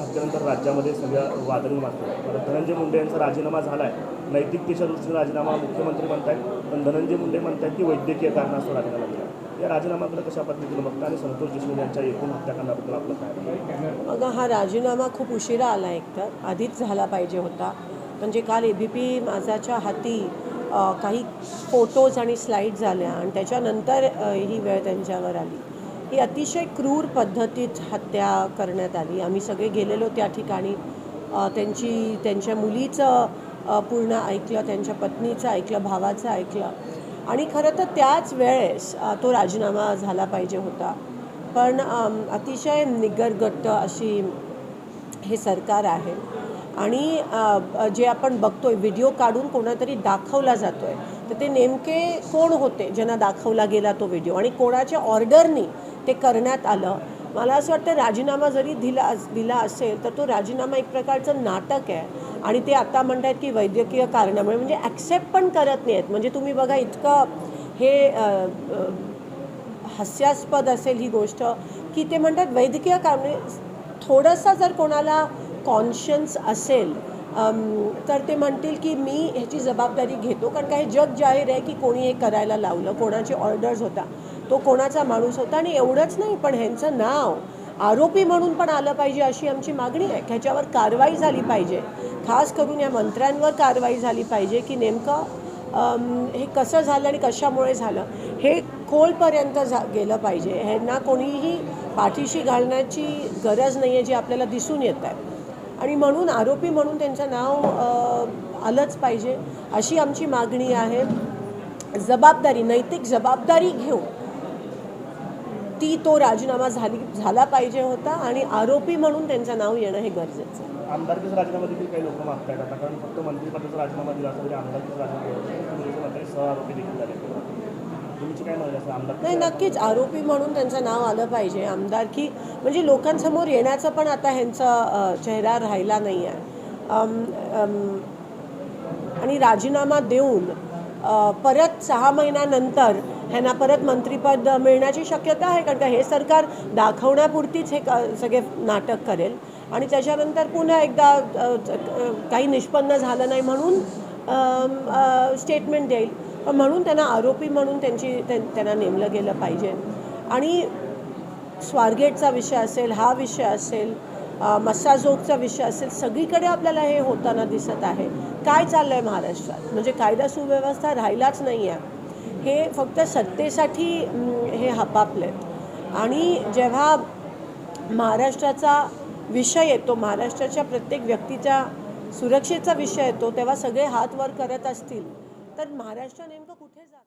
त्यानंतर राज्यामध्ये सगळ्या वादळी मारतो. परत धनंजय मुंडे यांचा राजीनामा झाला आहे. नैतिकतेच्या दृष्टीने राजीनामा मुख्यमंत्री म्हणतात, पण धनंजय मुंडे म्हणतात की वैद्यकीय कारणास्तव राजीनामा दिला. या राजीनामाकडे कशा पद्धतीने बघता आणि संतोष देशमुख यांच्या एकूण हत्याकांडाबद्दल आपलं काय? बघा, हा राजीनामा खूप उशिरा आला. एकतर आधीच झाला पाहिजे होता. म्हणजे काल ABP माझाच्या हाती काही फोटोज आणि स्लाईड्स झाल्या आणि त्याच्यानंतर ही वेळ त्यांच्यावर आली. ही अतिशय क्रूर पद्धतीत हत्या करण्यात आली. आम्ही सगळे गेलेलो त्या ठिकाणी. त्यांच्या मुलीचं पूर्ण ऐकलं, त्यांच्या पत्नीचं ऐकलं, भावाचं ऐकलं आणि खरं तर त्याच वेळेस तो राजीनामा झाला पाहिजे होता. पण अतिशय निगरगट्ट अशी हे सरकार आहे आणि जे आपण बघतोय व्हिडिओ काढून कोणातरी दाखवला जातो आहे, तर ते नेमके कोण होते ज्यांना दाखवला गेला तो व्हिडिओ आणि कोणाच्या ऑर्डरनी ते करण्यात आलं. मला असं वाटतं राजीनामा जरी दिला असेल तर तो राजीनामा एक प्रकारचं नाटक आहे आणि ते आता म्हणतात की वैद्यकीय कारणामुळे, म्हणजे ॲक्सेप्ट पण करत नाही आहेत. म्हणजे तुम्ही बघा, इतकं हे हास्यास्पद असेल ही गोष्ट की ते म्हणतात वैद्यकीय कारणे. थोडंसं जर कोणाला कॉन्शियन्स असेल तर ते म्हणतील की मी ह्याची जबाबदारी घेतो, कारण का हे जग जाहीर आहे की कोणी हे करायला लावलं, कोणाचे ऑर्डर्स होता, तो कोणाचा माणूस होता. आणि एवढंच नाही, पण ह्यांचं नाव आरोपी म्हणून पण आलं पाहिजे अशी आमची मागणी आहे. ह्याच्यावर कारवाई झाली पाहिजे, खास करून या मंत्र्यांवर कारवाई झाली पाहिजे की नेमकं हे कसं झालं आणि कशामुळे झालं हे खोलपर्यंत गेलं पाहिजे. ह्यांना कोणीही पाठीशी घालण्याची गरज नाही आहे, जी आपल्याला दिसून येत आहे. आणि म्हणून आरोपी म्हणून त्यांचं नाव आलंच पाहिजे अशी आमची मागणी आहे. जबाबदारी, नैतिक जबाबदारी घेऊन तो राजीनामा झाला पाहिजे होता आणि आरोपी म्हणून त्यांचं नाव येणं हे गरजेचं आहे. आमदारकीचा राजीनामा देखील काही लोक मागतायत आता, कारण फक्त मंत्रिपदाचा राजीनामा दिला असं तरी आमदारकीचा राजीनामा सह आरोपी देखील झाले. तुमची काय म्हणत असेल आमदार? नाही, नक्कीच आरोपी म्हणून त्यांचं नाव आलं पाहिजे. आमदारकी म्हणजे लोकांसमोर येण्याचं पण आता ह्यांचा चेहरा राहिला नाही आहे. आणि राजीनामा देऊन परत 6 महिन्यानंतर ह्यांना परत मंत्रिपद मिळण्याची शक्यता आहे, कारण का हे सरकार दाखवण्यापुरतीच हे सगळे नाटक करेल आणि त्याच्यानंतर पुन्हा एकदा काही निष्पन्न झालं नाही म्हणून स्टेटमेंट देईल. पण म्हणून त्यांना आरोपी म्हणून त्यांना नेमलं गेलं पाहिजे. आणि स्वारगेटचा विषय असेल, हा विषय असेल, मस्साजोगचा विषय असेल, सगळीकडे आपल्याला हे होताना दिसत आहे. काय चाललं आहे महाराष्ट्रात, म्हणजे कायदा सुव्यवस्था राहिलाच नाही आहे. हे फक्त सत्तेसाठी हे हपापलेत. आणि जेव्हा महाराष्ट्राचा विषय येतो, महाराष्ट्राच्या प्रत्येक व्यक्तीच्या सुरक्षेचा विषय येतो, तेव्हा सगळे हात वर करत असतील तर महाराष्ट्र नेमकं कुठे जातं?